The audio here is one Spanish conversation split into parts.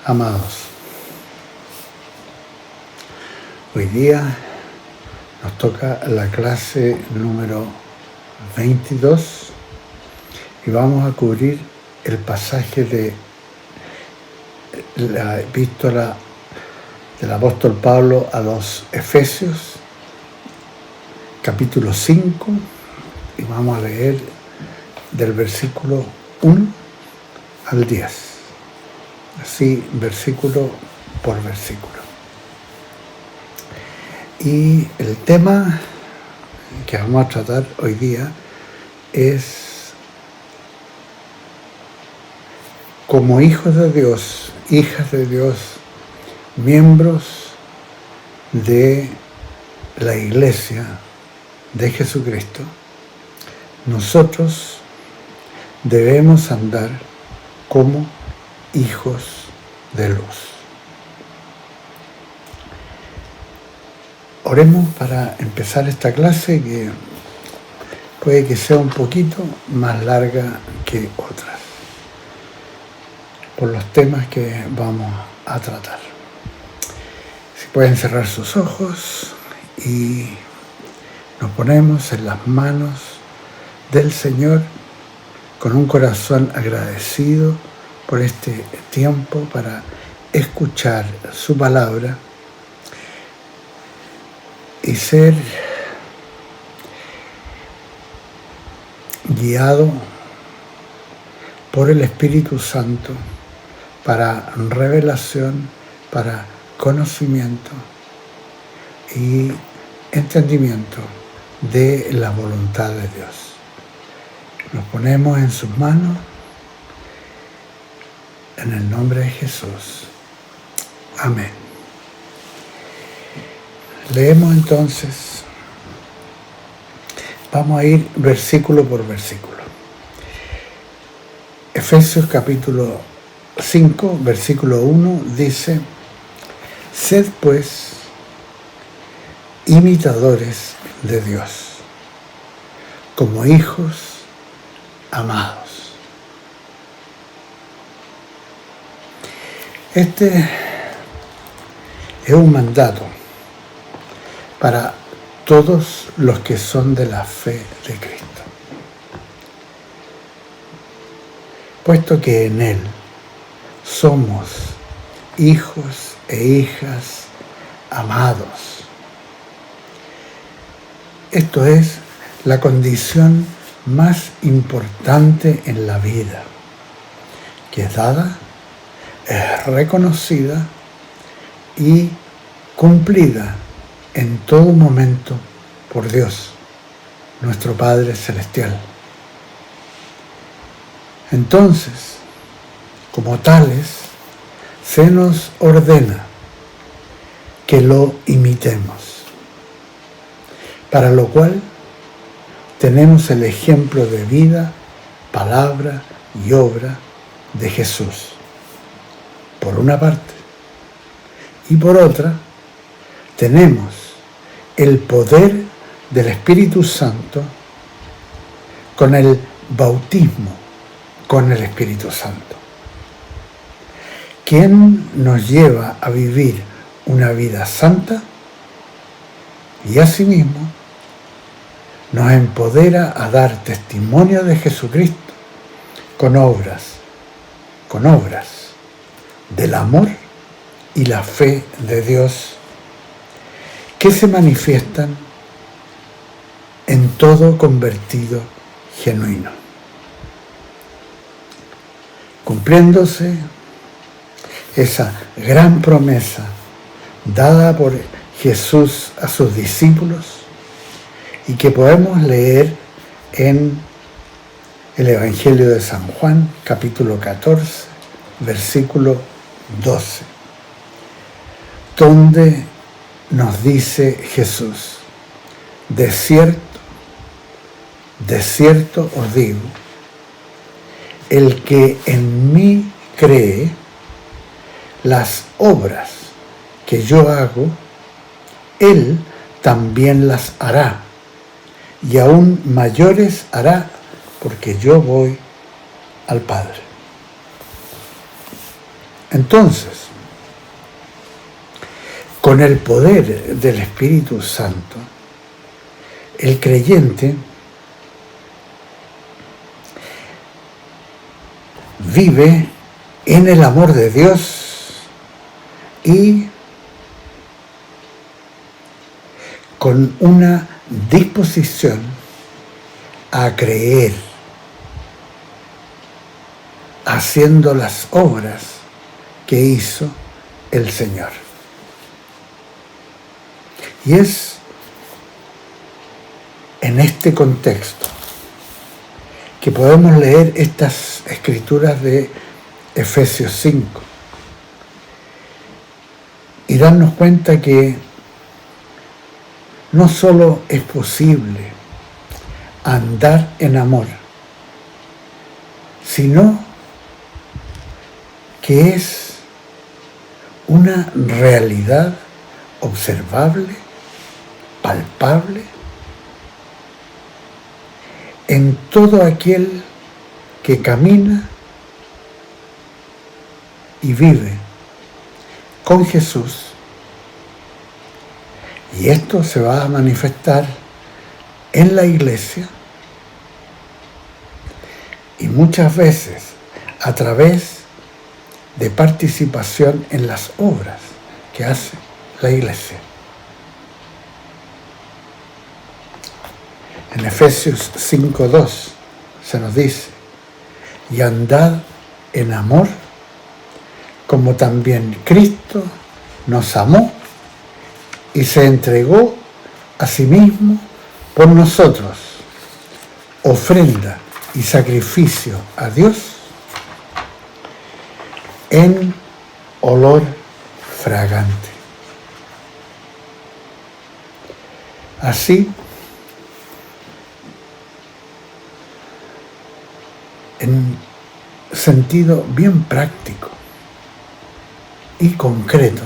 Amados, hoy día nos toca la clase número 22 y vamos a cubrir el pasaje de la epístola del apóstol Pablo a los Efesios, capítulo 5, y vamos a leer del versículo 1 al 10. Así, versículo por versículo. Y el tema que vamos a tratar hoy día es: como hijos de Dios, hijas de Dios, miembros de la Iglesia de Jesucristo, nosotros debemos andar como hijos de luz. Oremos para empezar esta clase, que puede que sea un poquito más larga que otras, por los temas que vamos a tratar. Si pueden cerrar sus ojos y nos ponemos en las manos del Señor con un corazón agradecido por este tiempo para escuchar su palabra y ser guiado por el Espíritu Santo para revelación, para conocimiento y entendimiento de la voluntad de Dios. Nos ponemos en sus manos en el nombre de Jesús. Amén. Leemos entonces, vamos a ir versículo por versículo. Efesios capítulo 5, versículo 1 dice: sed pues imitadores de Dios, como hijos amados. Este es un mandato para todos los que son de la fe de Cristo, puesto que en Él somos hijos e hijas amados. Esto es la condición más importante en la vida, que es dada, es reconocida y cumplida en todo momento por Dios, nuestro Padre Celestial. Entonces, como tales, se nos ordena que lo imitemos, para lo cual tenemos el ejemplo de vida, palabra y obra de Jesús, por una parte, y por otra, tenemos el poder del Espíritu Santo con el bautismo con el Espíritu Santo, quien nos lleva a vivir una vida santa y asimismo nos empodera a dar testimonio de Jesucristo con obras del amor y la fe de Dios, que se manifiestan en todo convertido genuino, cumpliéndose esa gran promesa dada por Jesús a sus discípulos y que podemos leer en el Evangelio de San Juan, capítulo 14, versículo 12, donde nos dice Jesús: de cierto os digo, el que en mí cree, las obras que yo hago, él también las hará, y aún mayores hará, porque yo voy al Padre. Entonces, con el poder del Espíritu Santo, el creyente vive en el amor de Dios y con una disposición a creer, haciendo las obras que hizo el Señor. Y es en este contexto que podemos leer estas escrituras de Efesios 5 y darnos cuenta que no solo es posible andar en amor, sino que es una realidad observable, palpable, en todo aquel que camina y vive con Jesús. Y esto se va a manifestar en la iglesia y muchas veces a través de participación en las obras que hace la iglesia. En Efesios 5:2 se nos dice: y andad en amor, como también Cristo nos amó y se entregó a sí mismo por nosotros, ofrenda y sacrificio a Dios en olor fragante. Así, en sentido bien práctico y concreto,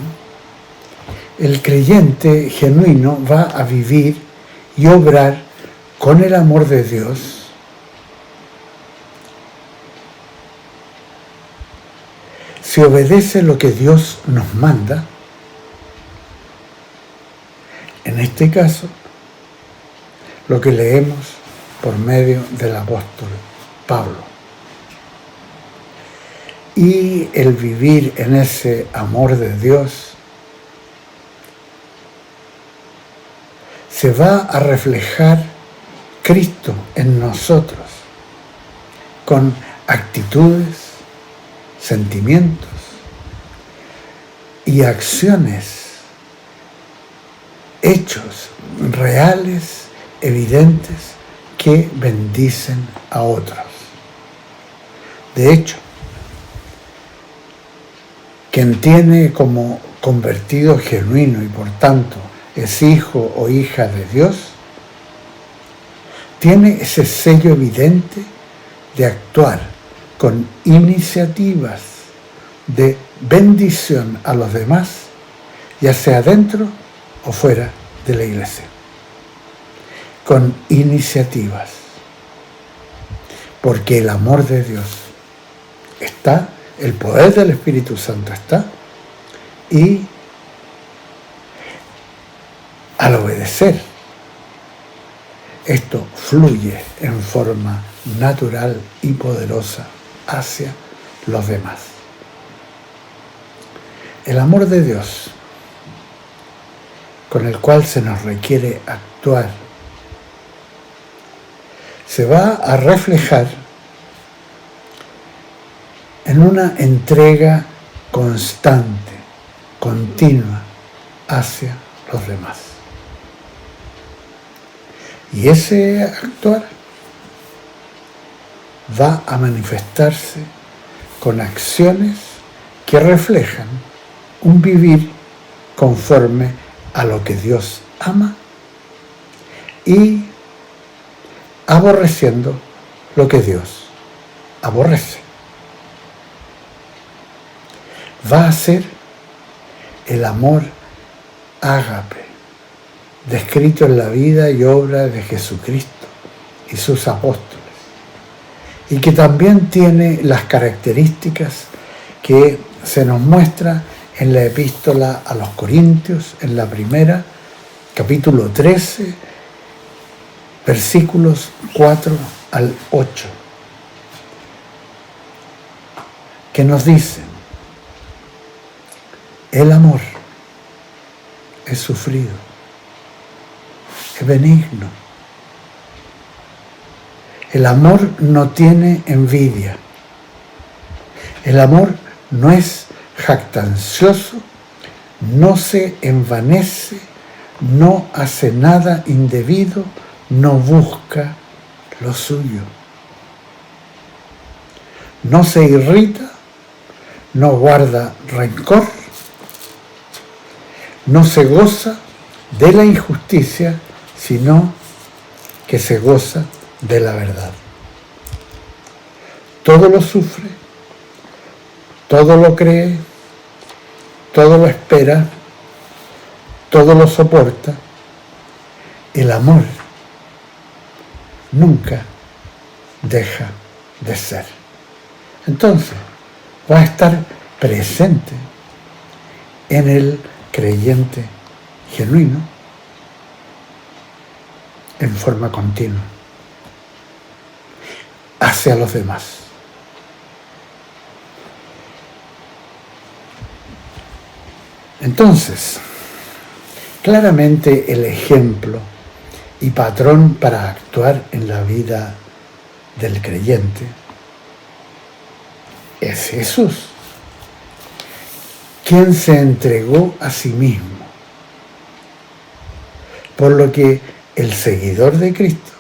el creyente genuino va a vivir y obrar con el amor de Dios si obedece lo que Dios nos manda, en este caso, lo que leemos por medio del apóstol Pablo. Y el vivir en ese amor de Dios se va a reflejar Cristo en nosotros con actitudes, sentimientos y acciones, hechos reales, evidentes, que bendicen a otros. De hecho, quien tiene como convertido genuino y por tanto es hijo o hija de Dios, tiene ese sello evidente de actuar con iniciativas de bendición a los demás, ya sea dentro o fuera de la iglesia. Con iniciativas. Porque el amor de Dios está, el poder del Espíritu Santo está, y al obedecer, esto fluye en forma natural y poderosa hacia los demás. El amor de Dios, con el cual se nos requiere actuar, se va a reflejar en una entrega constante, continua, hacia los demás. Y ese actuar va a manifestarse con acciones que reflejan un vivir conforme a lo que Dios ama y aborreciendo lo que Dios aborrece. Va a ser el amor ágape, descrito en la vida y obra de Jesucristo y sus apóstoles, y que también tiene las características que se nos muestra en la epístola a los Corintios, en la primera, capítulo 13, versículos 4 al 8, que nos dicen: el amor es sufrido, es benigno. El amor no tiene envidia. El amor no es jactancioso, no se envanece, no hace nada indebido, no busca lo suyo. No se irrita, no guarda rencor, no se goza de la injusticia, sino que se goza de la verdad. Todo lo sufre, todo lo cree, todo lo espera, todo lo soporta. El amor nunca deja de ser. Entonces, va a estar presente en el creyente genuino en forma continua hacia los demás. Entonces, claramente el ejemplo y patrón para actuar en la vida del creyente es Jesús, quien se entregó a sí mismo. Por lo que el seguidor de Cristo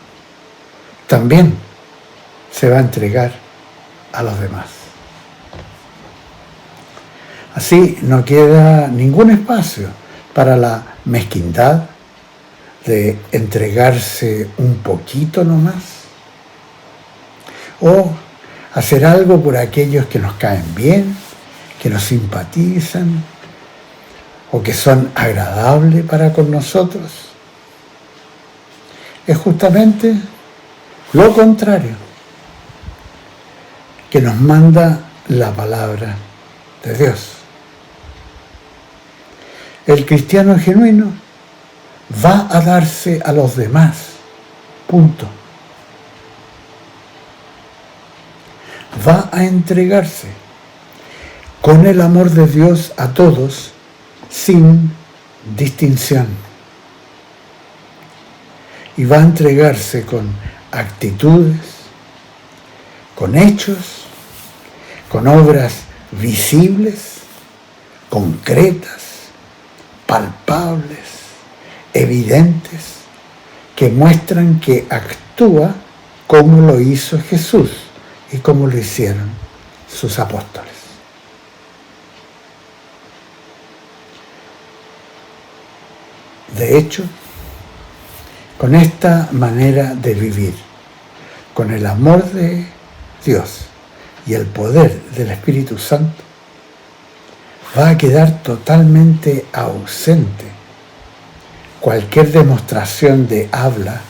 también se va a entregar a los demás. Así no queda ningún espacio para la mezquindad de entregarse un poquito nomás, o hacer algo por aquellos que nos caen bien, que nos simpatizan o que son agradables para con nosotros. Es justamente lo contrario que nos manda la palabra de Dios. El cristiano genuino va a darse a los demás, punto. Va a entregarse con el amor de Dios a todos, sin distinción. Y va a entregarse con actitudes, con hechos, con obras visibles, concretas, palpables, evidentes, que muestran que actúa como lo hizo Jesús y como lo hicieron sus apóstoles. De hecho, con esta manera de vivir, con el amor de Dios y el poder del Espíritu Santo, va a quedar totalmente ausente cualquier demostración de habla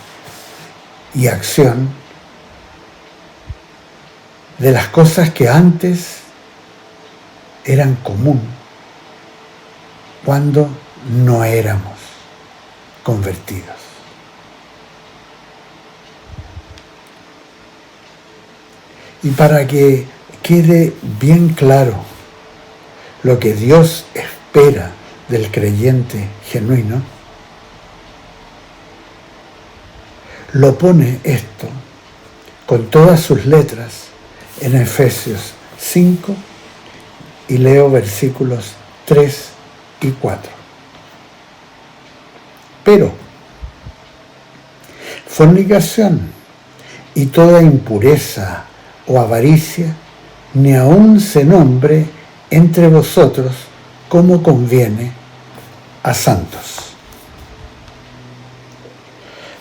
y acción de las cosas que antes eran común cuando no éramos convertidos. Y para que quede bien claro lo que Dios espera del creyente genuino, lo pone esto con todas sus letras en Efesios 5 y leo versículos 3 y 4. Pero fornicación y toda impureza o avaricia ni aun se nombre entre vosotros como conviene a santos.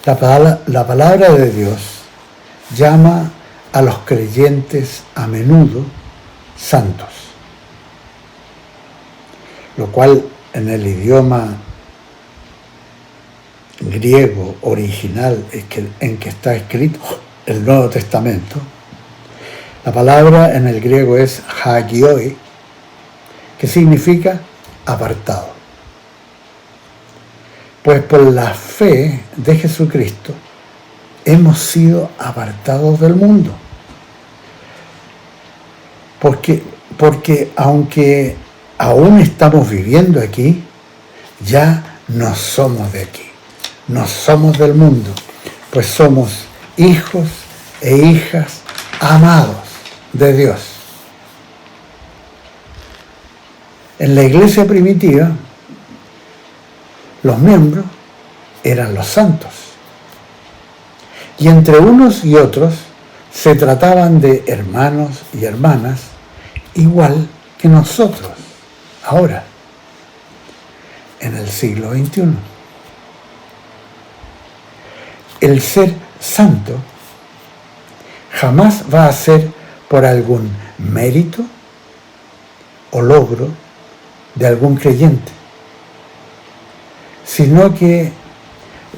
La palabra de Dios llama a los creyentes a menudo santos, lo cual en el idioma griego original en que está escrito el Nuevo Testamento, la palabra en el griego es hagioi, que significa apartado. Pues por la fe de Jesucristo hemos sido apartados del mundo. Porque aunque aún estamos viviendo aquí, ya no somos de aquí, no somos del mundo, pues somos hijos e hijas amados de Dios. En la iglesia primitiva, los miembros eran los santos, y entre unos y otros se trataban de hermanos y hermanas, igual que nosotros ahora, en el siglo XXI. El ser santo jamás va a ser por algún mérito o logro de algún creyente, sino que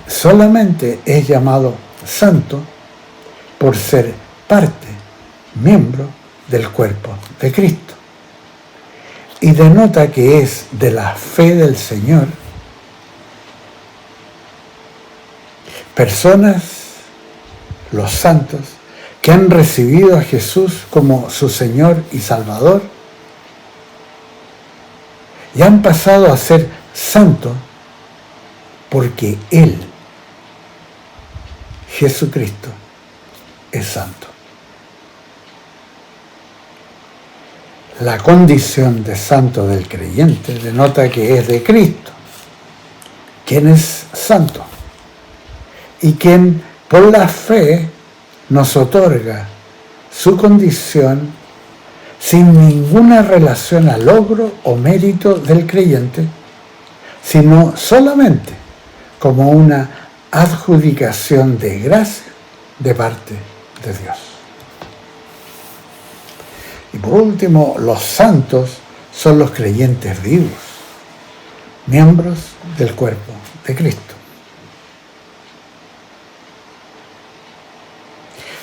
solamente es llamado santo por ser parte, miembro del cuerpo de Cristo. Y denota que es de la fe del Señor personas, los santos, que han recibido a Jesús como su Señor y Salvador y han pasado a ser santos porque Él, Jesucristo, es santo. La condición de santo del creyente denota que es de Cristo, quien es santo y quien por la fe nos otorga su condición sin ninguna relación al logro o mérito del creyente, sino solamente como una adjudicación de gracia de parte de Dios. Y por último, los santos son los creyentes vivos, miembros del cuerpo de Cristo.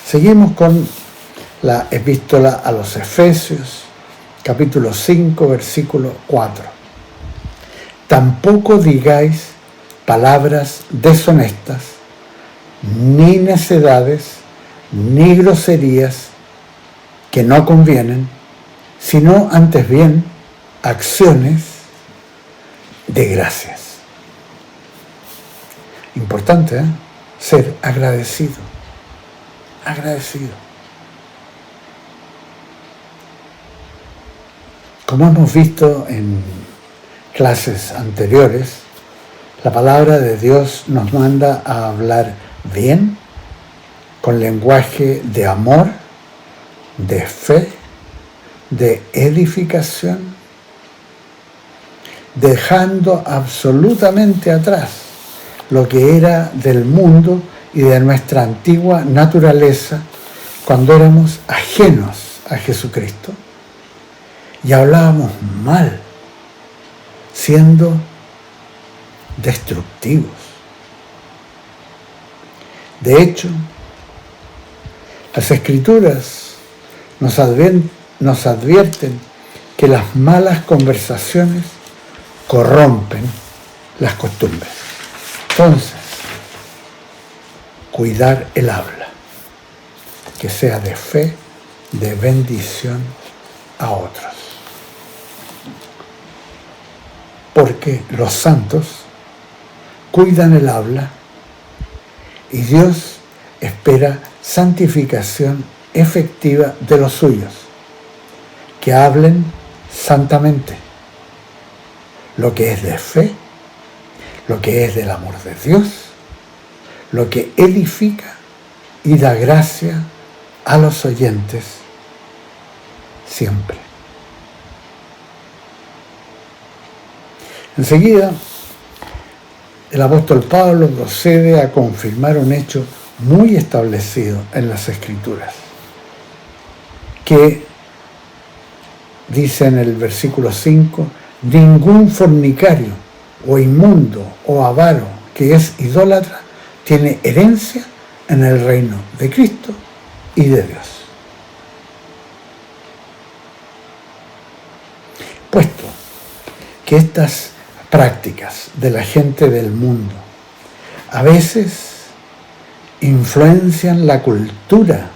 Seguimos con la epístola a los Efesios, capítulo 5, versículo 4. Tampoco digáis palabras deshonestas, ni necedades, ni groserías que no convienen, sino antes bien acciones de gracias. Importante, ¿eh? Ser agradecido. Agradecido. Como hemos visto en clases anteriores, la palabra de Dios nos manda a hablar bien, con lenguaje de amor, de fe, de edificación, dejando absolutamente atrás lo que era del mundo y de nuestra antigua naturaleza cuando éramos ajenos a Jesucristo y hablábamos mal, siendo destructivos. De hecho, las Escrituras nos advierten que las malas conversaciones corrompen las costumbres. Entonces, cuidar el habla, que sea de fe, de bendición a otros. Porque los santos cuidan el habla y Dios espera santificación efectiva de los suyos, que hablen santamente lo que es de fe, lo que es del amor de Dios, lo que edifica y da gracia a los oyentes siempre. Enseguida, el apóstol Pablo procede a confirmar un hecho muy establecido en las Escrituras, que dice en el versículo 5, ningún fornicario o inmundo o avaro que es idólatra tiene herencia en el reino de Cristo y de Dios. Puesto que estas prácticas de la gente del mundo a veces influencian la cultura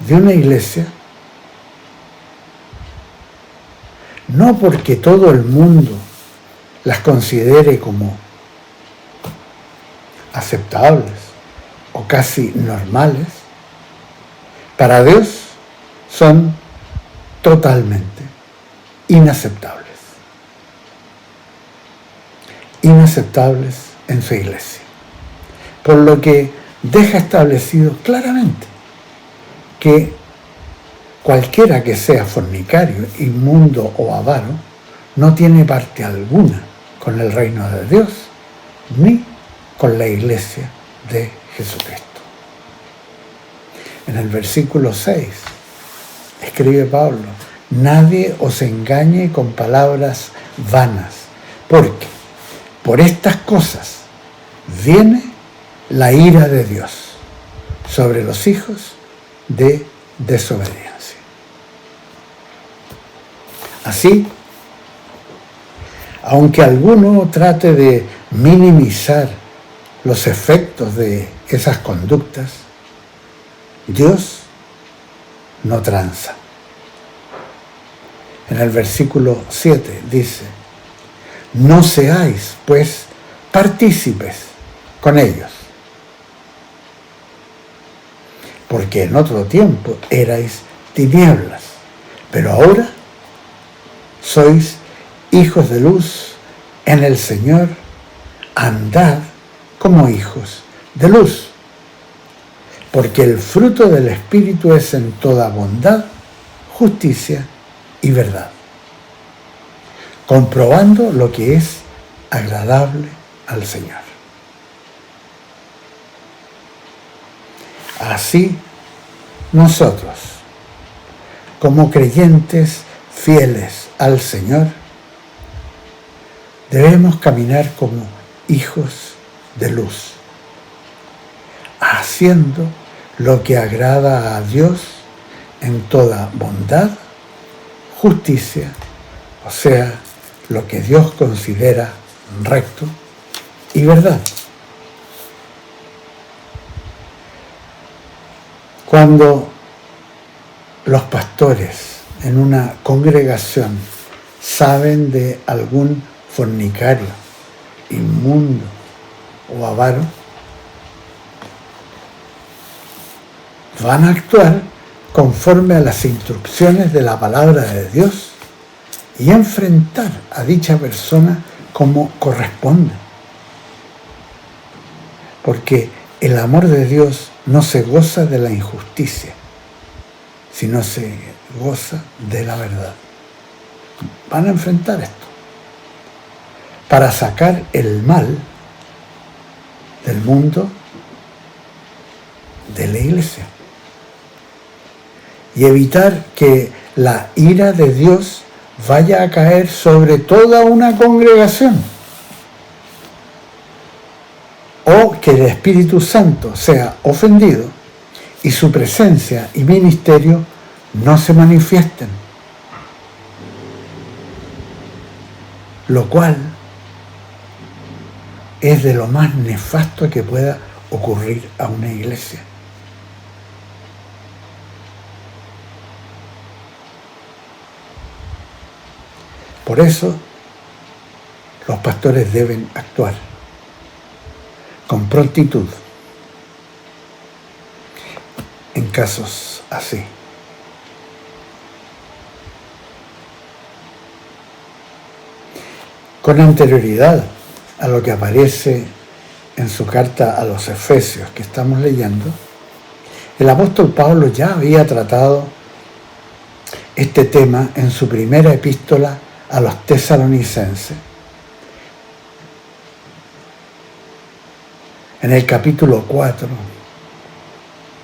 de una iglesia, no porque todo el mundo las considere como aceptables o casi normales, para Dios son totalmente inaceptables. Inaceptables en su iglesia. Por lo que deja establecido claramente que cualquiera que sea fornicario, inmundo o avaro, no tiene parte alguna con el reino de Dios, ni con la iglesia de Jesucristo. En el versículo 6, escribe Pablo: nadie os engañe con palabras vanas, porque por estas cosas viene la ira de Dios sobre los hijos de desobediencia. Así, aunque alguno trate de minimizar los efectos de esas conductas, Dios no tranza. En el versículo 7 dice: no seáis, pues, partícipes con ellos, porque en otro tiempo erais tinieblas, pero ahora sois hijos de luz en el Señor, andad como hijos de luz, porque el fruto del Espíritu es en toda bondad, justicia y verdad, comprobando lo que es agradable al Señor. Así, nosotros, como creyentes fieles al Señor, debemos caminar como hijos de luz, haciendo lo que agrada a Dios en toda bondad, justicia, o sea, lo que Dios considera recto y verdad. Cuando los pastores en una congregación saben de algún fornicario, inmundo o avaro, van a actuar conforme a las instrucciones de la palabra de Dios y enfrentar a dicha persona como corresponde. Porque el amor de Dios no se goza de la injusticia, sino se goza de la verdad. Van a enfrentar esto para sacar el mal del mundo de la iglesia y evitar que la ira de Dios vaya a caer sobre toda una congregación, o que el Espíritu Santo sea ofendido y su presencia y ministerio no se manifiesten, lo cual es de lo más nefasto que pueda ocurrir a una iglesia. Por eso, los pastores deben actuar con prontitud en casos así. Con anterioridad a lo que aparece en su carta a los Efesios que estamos leyendo, el apóstol Pablo ya había tratado este tema en su primera epístola a los tesalonicenses, en el capítulo 4,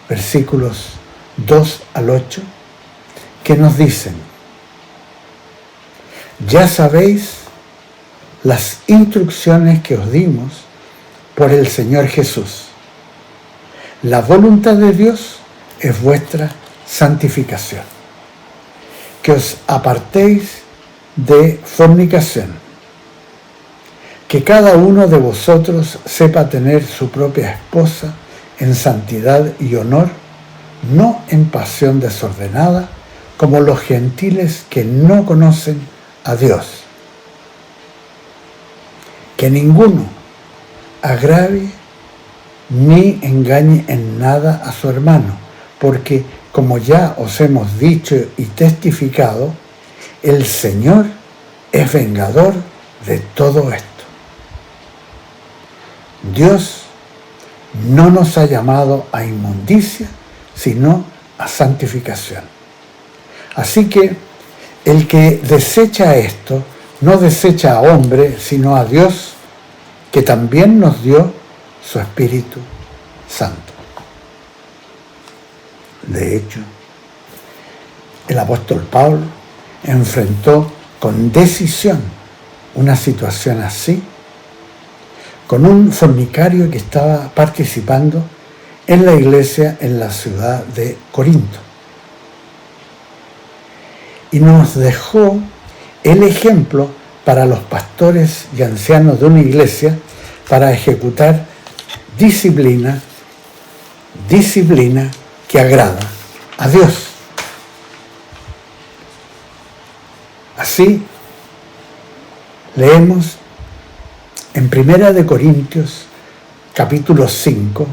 versículos 2 al 8, que nos dicen: ya sabéis las instrucciones que os dimos por el Señor Jesús. La voluntad de Dios es vuestra santificación, que os apartéis de fornicación, que cada uno de vosotros sepa tener su propia esposa en santidad y honor, no en pasión desordenada, como los gentiles que no conocen a Dios. Que ninguno agravie ni engañe en nada a su hermano, porque, como ya os hemos dicho y testificado, el Señor es vengador de todo esto. Dios no nos ha llamado a inmundicia, sino a santificación. Así que el que desecha esto, no desecha a hombre, sino a Dios, que también nos dio su Espíritu Santo. De hecho, el apóstol Pablo enfrentó con decisión una situación así, con un fornicario que estaba participando en la iglesia en la ciudad de Corinto. Y nos dejó el ejemplo para los pastores y ancianos de una iglesia para ejecutar disciplina que agrada a Dios. Así leemos en 1 Corintios capítulo 5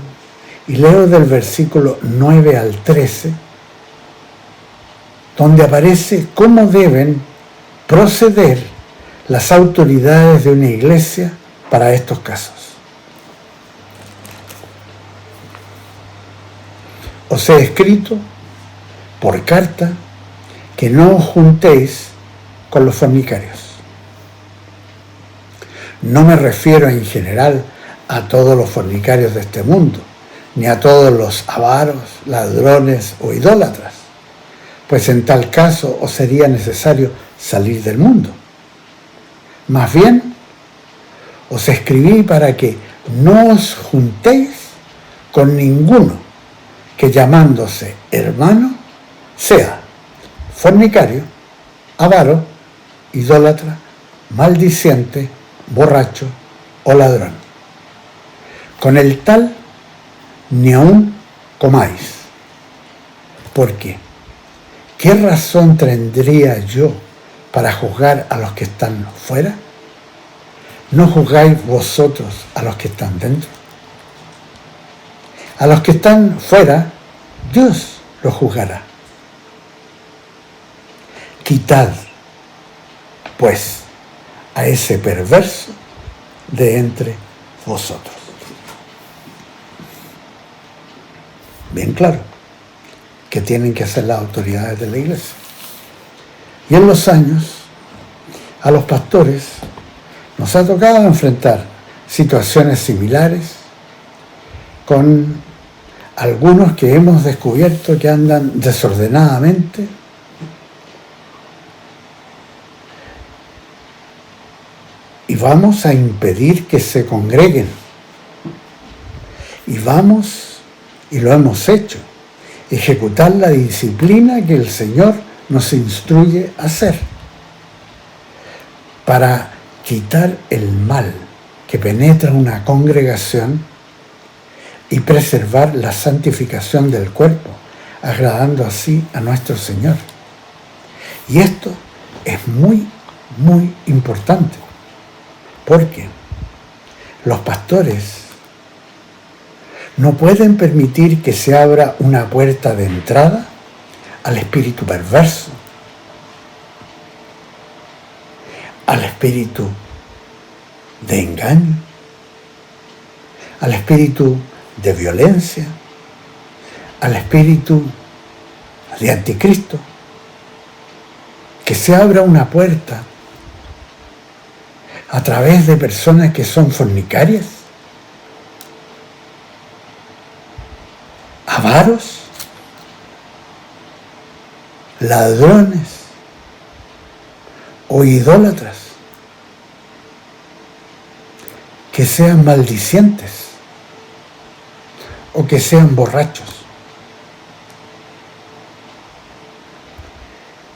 y leo del versículo 9 al 13, donde aparece cómo deben proceder las autoridades de una iglesia para estos casos. Os he escrito por carta que no os juntéis con los fornicarios. No me refiero en general a todos los fornicarios de este mundo, ni a todos los avaros, ladrones o idólatras, pues en tal caso os sería necesario salir del mundo. Más bien, os escribí para que no os juntéis con ninguno que llamándose hermano sea fornicario, avaro, idólatra, maldiciente, borracho o ladrón. Con el tal ni aun comáis. Porque, ¿qué razón tendría yo para juzgar a los que están fuera? ¿No juzgáis vosotros a los que están dentro? A los que están fuera, Dios los juzgará. Quitad, pues, a ese perverso de entre vosotros. Bien claro que tienen que hacer las autoridades de la iglesia. Y en los años, a los pastores nos ha tocado enfrentar situaciones similares con algunos que hemos descubierto que andan desordenadamente, y vamos a impedir que se congreguen. Y lo hemos hecho, ejecutar la disciplina que el Señor nos instruye a hacer para quitar el mal que penetra una congregación y preservar la santificación del cuerpo, agradando así a nuestro Señor. Y esto es muy, muy importante, porque los pastores no pueden permitir que se abra una puerta de entrada al espíritu perverso, al espíritu de engaño, al espíritu de violencia, al espíritu de anticristo. Que se abra una puerta a través de personas que son fornicarias, avaros, ladrones o idólatras, que sean maldicientes o que sean borrachos.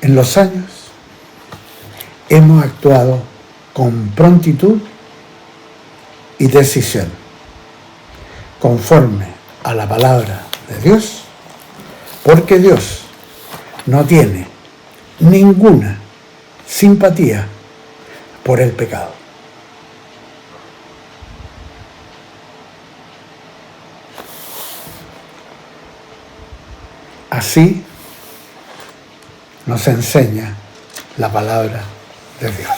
En los años hemos actuado con prontitud y decisión, conforme a la palabra de Dios, porque Dios no tiene ninguna simpatía por el pecado. Así nos enseña la palabra de Dios.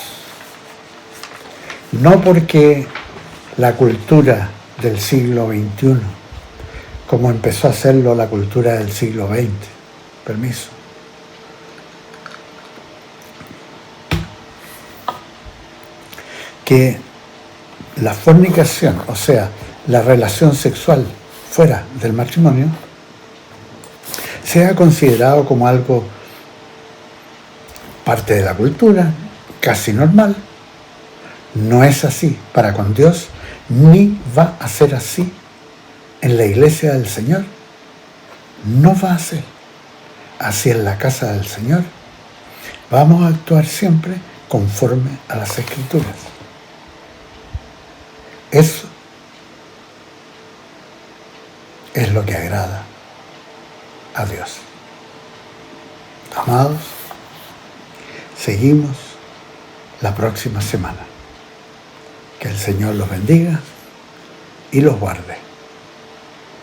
No porque la cultura del siglo XXI, como empezó a hacerlo la cultura del siglo XX, permiso, que la fornicación, o sea, la relación sexual fuera del matrimonio, sea considerado como algo parte de la cultura, casi normal. No es así para con Dios, ni va a ser así en la iglesia del Señor. No va a ser así en la casa del Señor. Vamos a actuar siempre conforme a las Escrituras. Eso es lo que agrada a Dios. Amados, seguimos la próxima semana. Que el Señor los bendiga y los guarde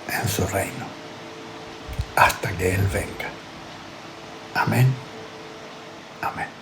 en su reino hasta que Él venga. Amén. Amén.